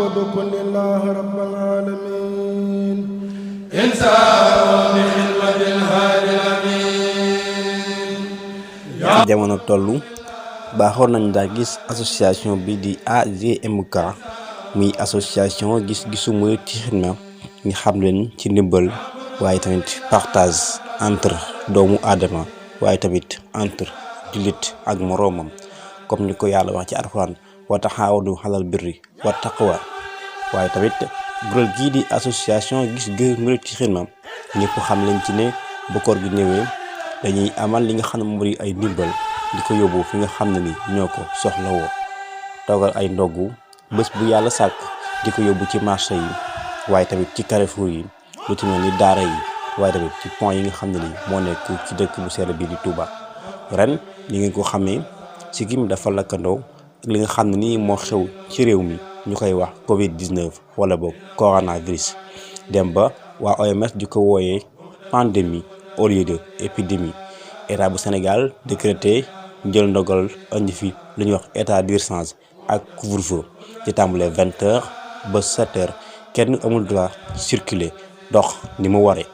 تعبد كن الله رب العالمين ci jamono tollu baaxoon nañ daa gis association bi di AGMK muy association gis-gisu murit ci xidma ñu xam leen ci ndimbal waaye tamit partage entre doomu aadama waaye tamit entre jullit ak moroomam comme ni ko yàlla wax ci alxuraan wa taxaawanu alal birri wa taqwa waaye tamit kuréel gii di association gis-gisu murit ci xidma ñëpp xam leen ci ne bu koor gi ñëwee dañuy amal li nga xam ne moom di ay ndimbal di ko yóbbu fi nga xam ne ni ñoo ko soxlawoo toogal ay ndoggu bés bu yàlla sàkk di ko yóbbu ci marché yi waaye tamit ci carrefour yi lu ci mel ni daara yi waaye tamit ci pont yi nga xam ne ni moo nekk ci dëkk bu sell bi di Touba. ren li ngeen ko xamee si kim dafa lakkandoo ak li nga xam ne nii moo xew ci réew mi ñu koy wax Covid 19 wala boog coronavirus dem ba waa OMS di ko wooyee pandémie au lieu de épidémie. État bu Sénégal décrété jël ndogal indi fi lu ñuy wax état d'urgence ak couvre-feu ci tàmbalee 20h ba 7h kenn amul droit circuler dox ni mu waree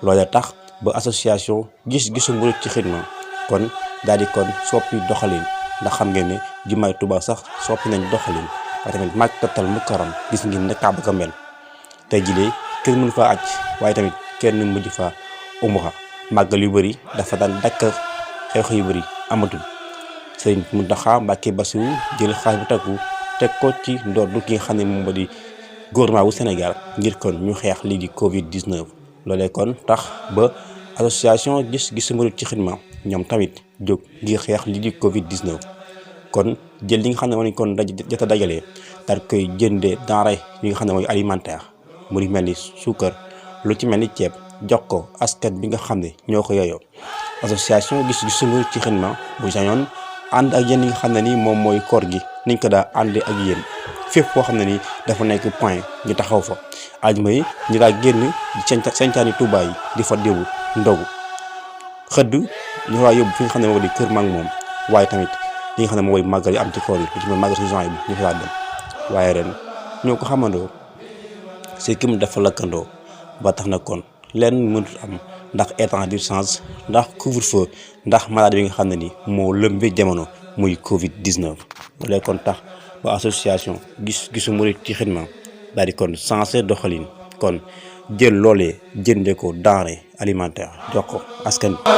loola tax ba association gis-gisu murit ci xidma kon daal di kon soppi doxalin ndax xam ngeen ne jumaay Tuubaa sax soppi nañ doxalin waaye tamit Makkatal Mukarram gis ngeen ne Kaaba ga mel tey jii kenn mënu faa aj waaye tamit kenn mujj faa umra màggal yu bëri dafa daan dakk xew-xew yu bëri amatul Sëriñ Muntaxa Mbàkke Basiru jël xaalis bu takku teg ko ci ndoddu ki nga xam ne moom moo di gouvernement bu Sénégal ngir kon ñu xeex lii di Covid 19. loolee kon tax ba association gis-gisu murit ci xidma ñoom tamit jóg ngir xeex lii di Covid 19 kon jël li nga xam ne mooy kon jot a dajalee daal koy jëndee denrée yi nga xam ne mooy alimentaire mu di mel ni suukar lu ci mel ni ceeb. jox ko askan bi nga xam ne ñoo ko yeyoo association gis-gisu murit ci xidma bu sañoon ànd ak yéen yi nga xam ne ni moom mooy koor gi niñ ko daa àndee ak yéen fépp foo xam ne ni dafa nekk point ñu taxaw fa ajuma yi ñu daa génn sañcaani Tuubaa yi di fa déwu ndogu xëdd ñu waa yóbbu fi nga xam ne moo di kër mag moom waaye tamit li nga xam ne mooy màggal yi am ci koor yi lu ci mel màggal si juin bi ñu fa dem waaye ren ñoo ko xamandoo c'est kim dafa lakkandoo ba tax na kon lenn mënut am ndax état d'urgence ndax couvre-feu ndax maladie bi nga xam ne ni moo lëmbee jamono muy Covid 19. loolee kon tax ba association gis-gisu murit ci xidma daal di kon sensé doxalin kon jël loolee jënde ko denrée alimentaire jox ko askan bi